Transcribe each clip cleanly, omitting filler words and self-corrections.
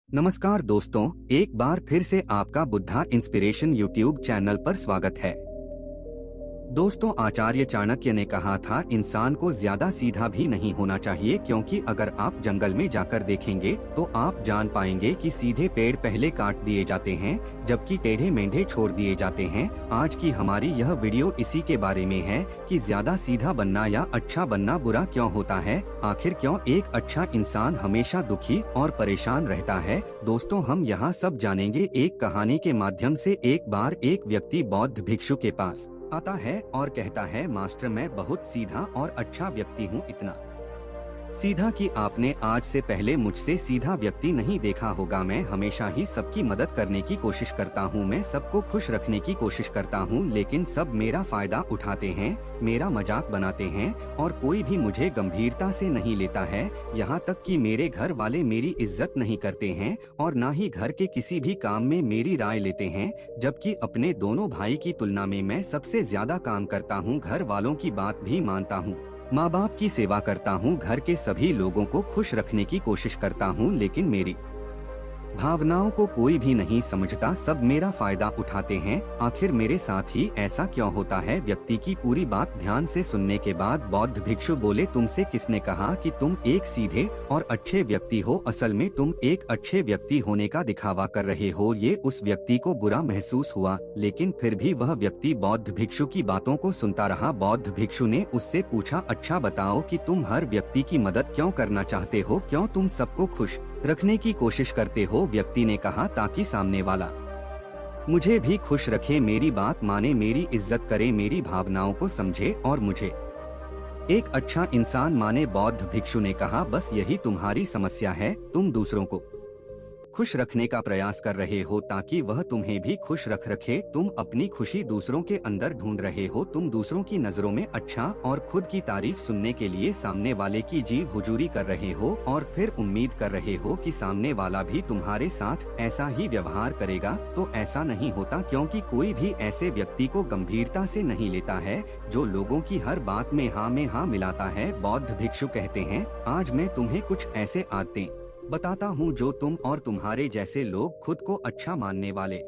नमस्कार दोस्तों, एक बार फिर से आपका बुद्धा इंस्पिरेशन यूट्यूब चैनल पर स्वागत है। दोस्तों, आचार्य चाणक्य ने कहा था इंसान को ज्यादा सीधा भी नहीं होना चाहिए, क्योंकि अगर आप जंगल में जाकर देखेंगे तो आप जान पाएंगे कि सीधे पेड़ पहले काट दिए जाते हैं जबकि टेढ़े मेढ़े छोड़ दिए जाते हैं। आज की हमारी यह वीडियो इसी के बारे में है कि ज्यादा सीधा बनना या अच्छा बनना बुरा क्यों होता है। आखिर क्यों एक अच्छा इंसान हमेशा दुखी और परेशान रहता है। दोस्तों, हम यहाँ सब जानेंगे एक कहानी के माध्यम से। एक बार एक व्यक्ति बौद्ध भिक्षु के पास आता है और कहता है, मास्टर, मैं बहुत सीधा और अच्छा व्यक्ति हूँ, इतना सीधा कि आपने आज से पहले मुझसे सीधा व्यक्ति नहीं देखा होगा। मैं हमेशा ही सबकी मदद करने की कोशिश करता हूँ, मैं सबको खुश रखने की कोशिश करता हूँ, लेकिन सब मेरा फायदा उठाते हैं, मेरा मजाक बनाते हैं और कोई भी मुझे गंभीरता से नहीं लेता है। यहाँ तक कि मेरे घर वाले मेरी इज्जत नहीं करते हैं और न ही घर के किसी भी काम में मेरी राय लेते हैं, जबकि अपने दोनों भाई की तुलना में मैं सबसे ज्यादा काम करता हूँ, घर वालों की बात भी मानता हूँ, माँ बाप की सेवा करता हूँ, घर के सभी लोगों को खुश रखने की कोशिश करता हूँ, लेकिन मेरी भावनाओं को कोई भी नहीं समझता, सब मेरा फायदा उठाते हैं। आखिर मेरे साथ ही ऐसा क्यों होता है। व्यक्ति की पूरी बात ध्यान से सुनने के बाद बौद्ध भिक्षु बोले, तुमसे किसने कहा कि तुम एक सीधे और अच्छे व्यक्ति हो। असल में तुम एक अच्छे व्यक्ति होने का दिखावा कर रहे हो। ये उस व्यक्ति को बुरा महसूस हुआ, लेकिन फिर भी वह व्यक्ति बौद्ध भिक्षु की बातों को सुनता रहा। बौद्ध भिक्षु ने उससे पूछा, अच्छा बताओ कि तुम हर व्यक्ति की मदद क्यों करना चाहते हो, क्यों तुम सबको खुश रखने की कोशिश करते हो। व्यक्ति ने कहा, ताकि सामने वाला मुझे भी खुश रखे, मेरी बात माने, मेरी इज्जत करे, मेरी भावनाओं को समझे और मुझे एक अच्छा इंसान माने। बौद्ध भिक्षु ने कहा, बस यही तुम्हारी समस्या है। तुम दूसरों को खुश रखने का प्रयास कर रहे हो ताकि वह तुम्हें भी खुश रखे। तुम अपनी खुशी दूसरों के अंदर ढूंढ रहे हो। तुम दूसरों की नजरों में अच्छा और खुद की तारीफ सुनने के लिए सामने वाले की जीव हुजूरी कर रहे हो और फिर उम्मीद कर रहे हो कि सामने वाला भी तुम्हारे साथ ऐसा ही व्यवहार करेगा। तो ऐसा नहीं होता, क्योंकि कोई भी ऐसे व्यक्ति को गंभीरता से नहीं लेता है जो लोगों की हर बात में हाँ मिलाता है। बौद्ध भिक्षु कहते हैं, आज मैं तुम्हें कुछ ऐसे आदतें बताता हूँ जो तुम और तुम्हारे जैसे लोग खुद को अच्छा मानने वाले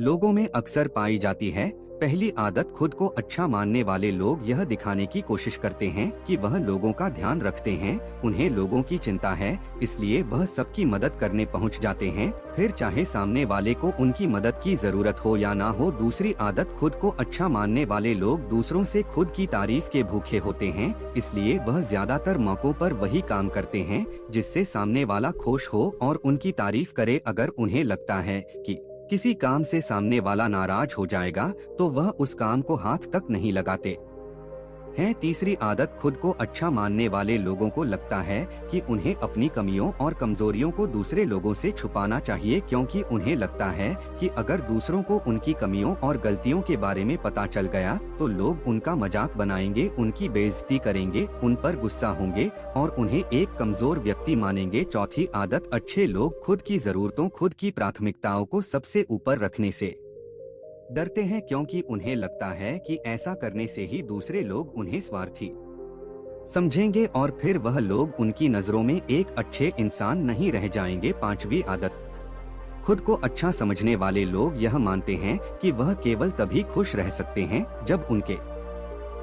लोगों में अक्सर पाई जाती है। पहली आदत, खुद को अच्छा मानने वाले लोग यह दिखाने की कोशिश करते हैं कि वह लोगों का ध्यान रखते हैं, उन्हें लोगों की चिंता है, इसलिए वह सबकी मदद करने पहुंच जाते हैं, फिर चाहे सामने वाले को उनकी मदद की जरूरत हो या ना हो। दूसरी आदत, खुद को अच्छा मानने वाले लोग दूसरों से खुद की तारीफ के भूखे होते हैं, इसलिए वह ज्यादातर मौकों पर वही काम करते हैं जिससे सामने वाला खुश हो और उनकी तारीफ करे। अगर उन्हें लगता है कि किसी काम से सामने वाला नाराज हो जाएगा तो वह उस काम को हाथ तक नहीं लगाते हैं। तीसरी आदत, खुद को अच्छा मानने वाले लोगों को लगता है कि उन्हें अपनी कमियों और कमजोरियों को दूसरे लोगों से छुपाना चाहिए, क्योंकि उन्हें लगता है कि अगर दूसरों को उनकी कमियों और गलतियों के बारे में पता चल गया तो लोग उनका मजाक बनाएंगे, उनकी बेइज्जती करेंगे, उन पर गुस्सा होंगे और उन्हें एक कमजोर व्यक्ति मानेंगे। चौथी आदत, अच्छे लोग खुद की जरूरतों, खुद की प्राथमिकताओं को सबसे ऊपर रखने से डरते हैं, क्योंकि उन्हें लगता है कि ऐसा करने से ही दूसरे लोग उन्हें स्वार्थी समझेंगे और फिर वह लोग उनकी नजरों में एक अच्छे इंसान नहीं रह जाएंगे। पांचवी आदत, खुद को अच्छा समझने वाले लोग यह मानते हैं कि वह केवल तभी खुश रह सकते हैं जब उनके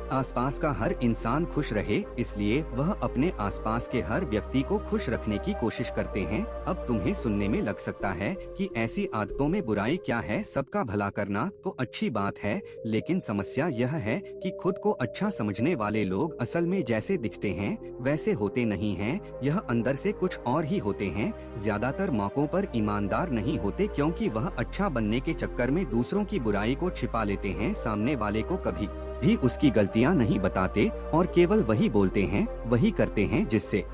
आसपास का हर इंसान खुश रहे, इसलिए वह अपने आसपास के हर व्यक्ति को खुश रखने की कोशिश करते हैं। अब तुम्हें सुनने में लग सकता है कि ऐसी आदतों में बुराई क्या है, सबका भला करना तो अच्छी बात है, लेकिन समस्या यह है कि खुद को अच्छा समझने वाले लोग असल में जैसे दिखते हैं वैसे होते नहीं हैं, यह अंदर से कुछ और ही होते हैं। ज्यादातर मौकों पर ईमानदार नहीं होते, क्योंकि वह अच्छा बनने के चक्कर में दूसरों की बुराई को छिपा लेते हैं, सामने वाले को कभी भी उसकी गलतियां नहीं बताते और केवल वही बोलते हैं, वही करते हैं जिससे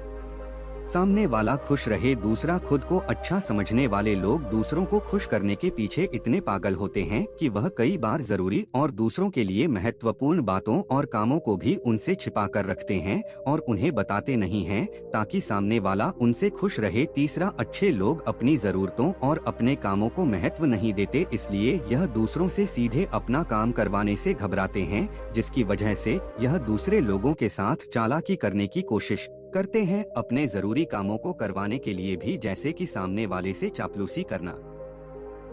सामने वाला खुश रहे। दूसरा, खुद को अच्छा समझने वाले लोग दूसरों को खुश करने के पीछे इतने पागल होते हैं कि वह कई बार जरूरी और दूसरों के लिए महत्वपूर्ण बातों और कामों को भी उनसे छिपा कर रखते हैं और उन्हें बताते नहीं हैं ताकि सामने वाला उनसे खुश रहे। तीसरा, अच्छे लोग अपनी जरूरतों और अपने कामों को महत्व नहीं देते, इसलिए यह दूसरों से सीधे अपना काम करवाने से घबराते हैं, जिसकी वजह से यह दूसरे लोगों के साथ चालाकी करने की कोशिश करते हैं अपने जरूरी कामों को करवाने के लिए भी, जैसे कि सामने वाले से चापलूसी करना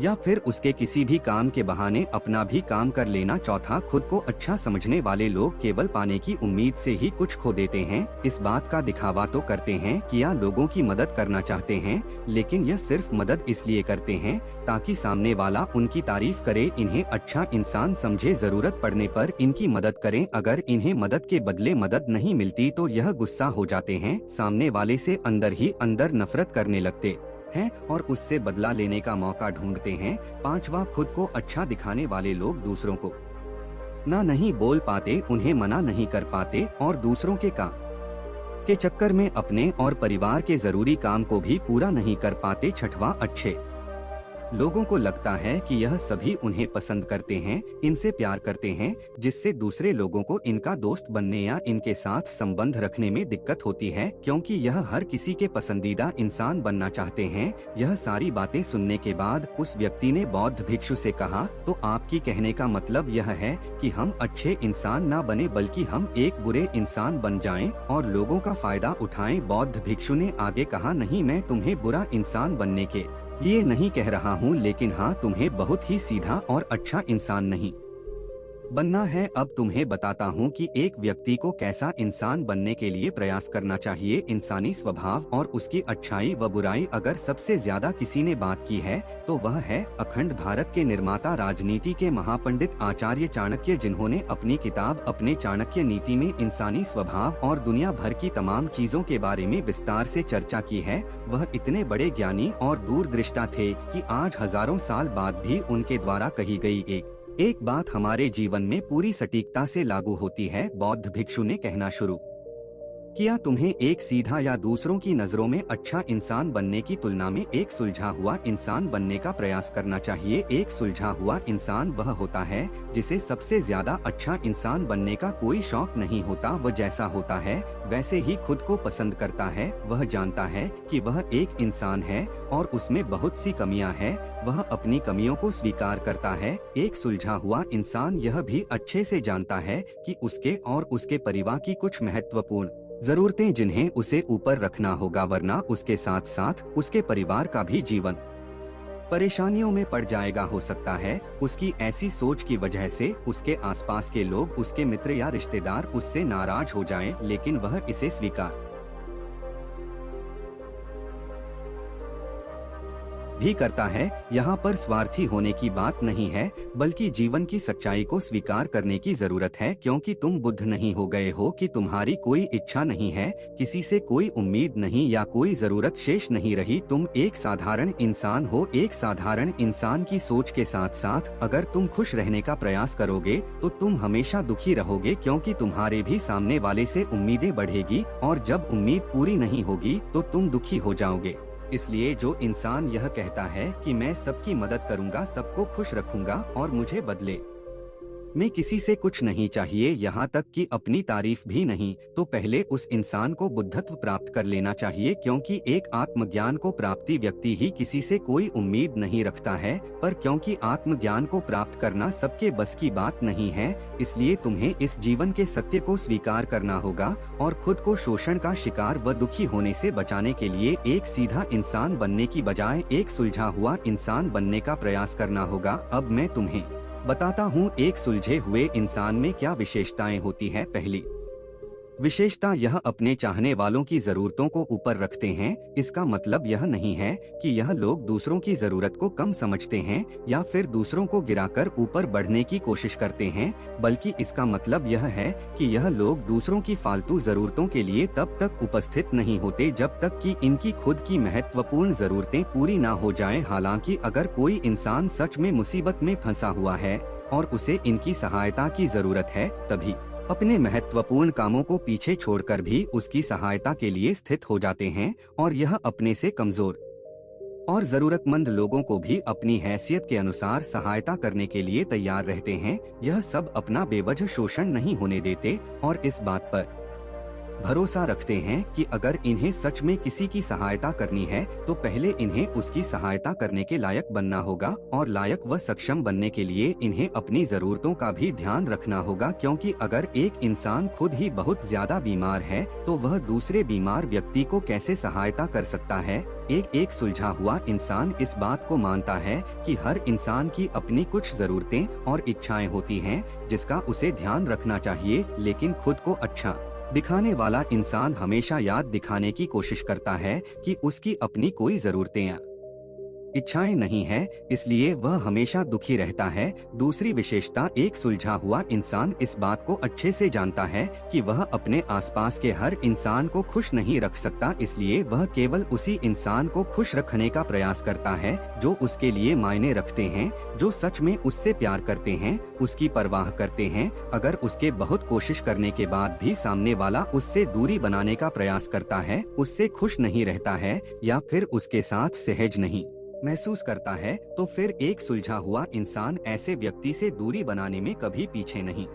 या फिर उसके किसी भी काम के बहाने अपना भी काम कर लेना। चौथा, खुद को अच्छा समझने वाले लोग केवल पाने की उम्मीद से ही कुछ खो देते हैं। इस बात का दिखावा तो करते हैं कि या लोगों की मदद करना चाहते हैं, लेकिन यह सिर्फ मदद इसलिए करते हैं ताकि सामने वाला उनकी तारीफ करे, इन्हें अच्छा इंसान समझे, जरूरत पड़ने पर इनकी मदद करें। अगर इन्हें मदद के बदले मदद नहीं मिलती तो यह गुस्सा हो जाते हैं, सामने वाले से अंदर ही अंदर नफरत करने लगते हैं और उससे बदला लेने का मौका ढूंढते हैं। पांचवा, खुद को अच्छा दिखाने वाले लोग दूसरों को ना नहीं बोल पाते, उन्हें मना नहीं कर पाते और दूसरों के काम के चक्कर में अपने और परिवार के जरूरी काम को भी पूरा नहीं कर पाते। छठवां, अच्छे लोगों को लगता है कि यह सभी उन्हें पसंद करते हैं, इनसे प्यार करते हैं, जिससे दूसरे लोगों को इनका दोस्त बनने या इनके साथ संबंध रखने में दिक्कत होती है, क्योंकि यह हर किसी के पसंदीदा इंसान बनना चाहते हैं। यह सारी बातें सुनने के बाद उस व्यक्ति ने बौद्ध भिक्षु से कहा, तो आपकी कहने का मतलब यह है कि हम अच्छे इंसान ना बने बल्कि हम एक बुरे इंसान बन जाएं और लोगों का फायदा उठाएं। बौद्ध भिक्षु ने आगे कहा, नहीं, मैं तुम्हें बुरा इंसान बनने के लिए नहीं कह रहा हूँ, लेकिन हाँ, तुम्हें बहुत ही सीधा और अच्छा इंसान नहीं बनना है। अब तुम्हें बताता हूँ कि एक व्यक्ति को कैसा इंसान बनने के लिए प्रयास करना चाहिए। इंसानी स्वभाव और उसकी अच्छाई व बुराई अगर सबसे ज्यादा किसी ने बात की है तो वह है अखंड भारत के निर्माता, राजनीति के महापंडित आचार्य चाणक्य, जिन्होंने अपनी किताब अपने चाणक्य नीति में इंसानी स्वभाव और दुनिया भर की तमाम चीजों के बारे में विस्तार से चर्चा की है। वह इतने बड़े ज्ञानी और दूरदृष्टा थे कि आज हजारों साल बाद भी उनके द्वारा कही गई एक बात हमारे जीवन में पूरी सटीकता से लागू होती है। बौद्ध भिक्षु ने कहना शुरू किया, तुम्हें एक सीधा या दूसरों की नजरों में अच्छा इंसान बनने की तुलना में एक सुलझा हुआ इंसान बनने का प्रयास करना चाहिए। एक सुलझा हुआ इंसान वह होता है जिसे सबसे ज्यादा अच्छा इंसान बनने का कोई शौक नहीं होता। वह जैसा होता है वैसे ही खुद को पसंद करता है। वह जानता है कि वह एक इंसान है और उसमें बहुत सी कमियां हैं। वह अपनी कमियों को स्वीकार करता है। एक सुलझा हुआ इंसान यह भी अच्छे से जानता है कि उसके और उसके परिवार की कुछ महत्वपूर्ण जरूरतें जिन्हें उसे ऊपर रखना होगा, वरना उसके साथ साथ उसके परिवार का भी जीवन परेशानियों में पड़ जाएगा। हो सकता है उसकी ऐसी सोच की वजह से उसके आसपास के लोग, उसके मित्र या रिश्तेदार उससे नाराज हो जाएं, लेकिन वह इसे स्वीकार भी करता है। यहाँ पर स्वार्थी होने की बात नहीं है, बल्कि जीवन की सच्चाई को स्वीकार करने की जरूरत है, क्योंकि तुम बुद्ध नहीं हो गए हो कि तुम्हारी कोई इच्छा नहीं है, किसी से कोई उम्मीद नहीं या कोई जरूरत शेष नहीं रही। तुम एक साधारण इंसान हो। एक साधारण इंसान की सोच के साथ साथ अगर तुम खुश रहने का प्रयास करोगे तो तुम हमेशा दुखी रहोगे, क्योंकि तुम्हारे भी सामने वाले से उम्मीदें बढ़ेगी और जब उम्मीद पूरी नहीं होगी तो तुम दुखी हो जाओगे। इसलिए जो इंसान यह कहता है कि मैं सबकी मदद करूंगा, सबको खुश रखूंगा और मुझे बदले में किसी से कुछ नहीं चाहिए, यहाँ तक कि अपनी तारीफ भी नहीं, तो पहले उस इंसान को बुद्धत्व प्राप्त कर लेना चाहिए, क्योंकि एक आत्मज्ञान को प्राप्ति व्यक्ति ही किसी से कोई उम्मीद नहीं रखता है। पर क्योंकि आत्मज्ञान को प्राप्त करना सबके बस की बात नहीं है, इसलिए तुम्हें इस जीवन के सत्य को स्वीकार करना होगा और खुद को शोषण का शिकार व दुखी होने से बचाने के लिए एक सीधा इंसान बनने की बजाय एक सुलझा हुआ इंसान बनने का प्रयास करना होगा। अब मैं तुम्हें बताता हूँ एक सुलझे हुए इंसान में क्या विशेषताएं होती है। पहली विशेषता, यह अपने चाहने वालों की जरूरतों को ऊपर रखते हैं। इसका मतलब यह नहीं है कि यह लोग दूसरों की जरूरत को कम समझते हैं या फिर दूसरों को गिराकर ऊपर बढ़ने की कोशिश करते हैं, बल्कि इसका मतलब यह है कि यह लोग दूसरों की फालतू जरूरतों के लिए तब तक उपस्थित नहीं होते जब तक कि इनकी खुद की महत्वपूर्ण जरूरतें पूरी ना हो जाएं। हालांकि अगर कोई इंसान सच में मुसीबत में फंसा हुआ है और उसे इनकी सहायता की जरूरत है, तभी अपने महत्वपूर्ण कामों को पीछे छोड़कर भी उसकी सहायता के लिए स्थित हो जाते हैं और यह अपने से कमजोर और जरूरतमंद लोगों को भी अपनी हैसियत के अनुसार सहायता करने के लिए तैयार रहते हैं। यह सब अपना बेवजह शोषण नहीं होने देते और इस बात पर भरोसा रखते हैं कि अगर इन्हें सच में किसी की सहायता करनी है तो पहले इन्हें उसकी सहायता करने के लायक बनना होगा, और लायक व सक्षम बनने के लिए इन्हें अपनी जरूरतों का भी ध्यान रखना होगा, क्योंकि अगर एक इंसान खुद ही बहुत ज्यादा बीमार है तो वह दूसरे बीमार व्यक्ति को कैसे सहायता कर सकता है। एक सुलझा हुआ इंसान इस बात को मानता है कि हर इंसान की अपनी कुछ जरूरतें और इच्छाएं होती हैं जिसका उसे ध्यान रखना चाहिए, लेकिन खुद को अच्छा दिखाने वाला इंसान हमेशा याद दिखाने की कोशिश करता है कि उसकी अपनी कोई जरूरतें या इच्छाएं नहीं है, इसलिए वह हमेशा दुखी रहता है। दूसरी विशेषता, एक सुलझा हुआ इंसान इस बात को अच्छे से जानता है कि वह अपने आसपास के हर इंसान को खुश नहीं रख सकता, इसलिए वह केवल उसी इंसान को खुश रखने का प्रयास करता है जो उसके लिए मायने रखते हैं, जो सच में उससे प्यार करते हैं, उसकी परवाह करते हैं। अगर उसके बहुत कोशिश करने के बाद भी सामने वाला उससे दूरी बनाने का प्रयास करता है, उससे खुश नहीं रहता है या फिर उसके साथ सहज नहीं महसूस करता है, तो फिर एक सुलझा हुआ इंसान ऐसे व्यक्ति से दूरी बनाने में कभी पीछे नहीं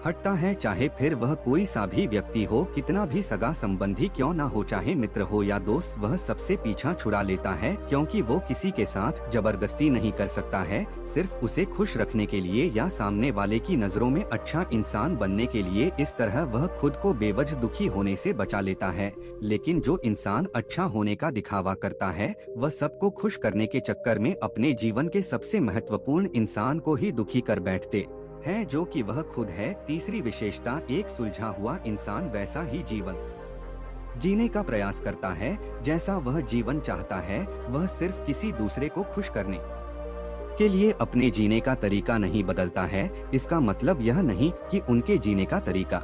हटता है, चाहे फिर वह कोई सा भी व्यक्ति हो, कितना भी सगा संबंधी क्यों ना हो, चाहे मित्र हो या दोस्त, वह सबसे पीछा छुड़ा लेता है, क्योंकि वो किसी के साथ जबरदस्ती नहीं कर सकता है। सिर्फ उसे खुश रखने के लिए या सामने वाले की नजरों में अच्छा इंसान बनने के लिए इस तरह वह खुद को बेवजह दुखी होने से बचा लेता है। लेकिन जो इंसान अच्छा होने का दिखावा करता है, वह सबको खुश करने के चक्कर में अपने जीवन के सबसे महत्वपूर्ण इंसान को ही दुखी कर बैठते है, जो कि वह खुद है। तीसरी विशेषता, एक सुलझा हुआ इंसान वैसा ही जीवन जीने का प्रयास करता है जैसा वह जीवन चाहता है। वह सिर्फ किसी दूसरे को खुश करने के लिए अपने जीने का तरीका नहीं बदलता है। इसका मतलब यह नहीं कि उनके जीने का तरीका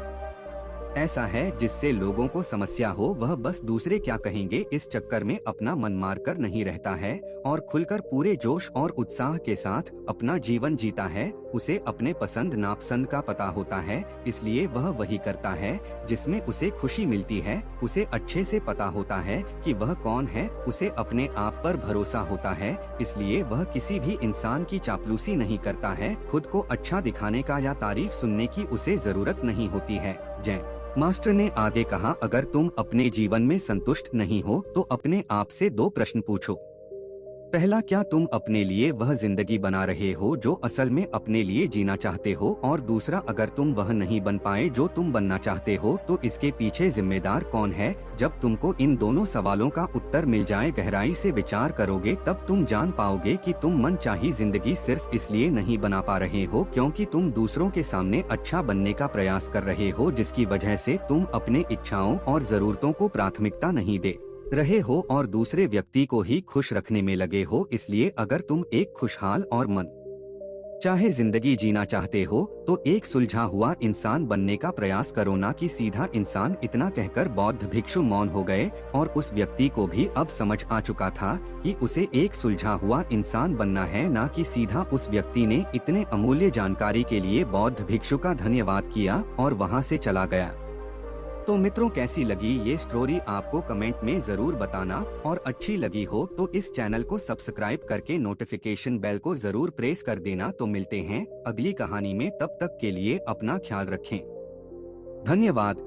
ऐसा है जिससे लोगों को समस्या हो, वह बस दूसरे क्या कहेंगे इस चक्कर में अपना मन मार कर नहीं रहता है और खुलकर पूरे जोश और उत्साह के साथ अपना जीवन जीता है। उसे अपने पसंद नापसंद का पता होता है, इसलिए वह वही करता है जिसमें उसे खुशी मिलती है। उसे अच्छे से पता होता है कि वह कौन है, उसे अपने आप पर भरोसा होता है, इसलिए वह किसी भी इंसान की चापलूसी नहीं करता है। खुद को अच्छा दिखाने का या तारीफ सुनने की उसे जरूरत नहीं होती है। जय मास्टर ने आगे कहा, अगर तुम अपने जीवन में संतुष्ट नहीं हो तो अपने आप से दो प्रश्न पूछो। पहला, क्या तुम अपने लिए वह जिंदगी बना रहे हो जो असल में अपने लिए जीना चाहते हो? और दूसरा, अगर तुम वह नहीं बन पाए जो तुम बनना चाहते हो तो इसके पीछे जिम्मेदार कौन है? जब तुमको इन दोनों सवालों का उत्तर मिल जाए, गहराई से विचार करोगे, तब तुम जान पाओगे कि तुम मनचाही जिंदगी सिर्फ इसलिए नहीं बना पा रहे हो क्योंकि तुम दूसरों के सामने अच्छा बनने का प्रयास कर रहे हो, जिसकी वजह से तुम अपने इच्छाओं और जरूरतों को प्राथमिकता नहीं दे रहे हो और दूसरे व्यक्ति को ही खुश रखने में लगे हो। इसलिए अगर तुम एक खुशहाल और मन चाहे जिंदगी जीना चाहते हो तो एक सुलझा हुआ इंसान बनने का प्रयास करो, ना कि सीधा इंसान। इतना कहकर बौद्ध भिक्षु मौन हो गए और उस व्यक्ति को भी अब समझ आ चुका था कि उसे एक सुलझा हुआ इंसान बनना है, ना कि सीधा। उस व्यक्ति ने इतने अमूल्य जानकारी के लिए बौद्ध भिक्षु का धन्यवाद किया और वहां से चला गया। तो मित्रों, कैसी लगी ये स्टोरी आपको कमेंट में जरूर बताना, और अच्छी लगी हो तो इस चैनल को सब्सक्राइब करके नोटिफिकेशन बेल को जरूर प्रेस कर देना। तो मिलते हैं अगली कहानी में, तब तक के लिए अपना ख्याल रखें। धन्यवाद।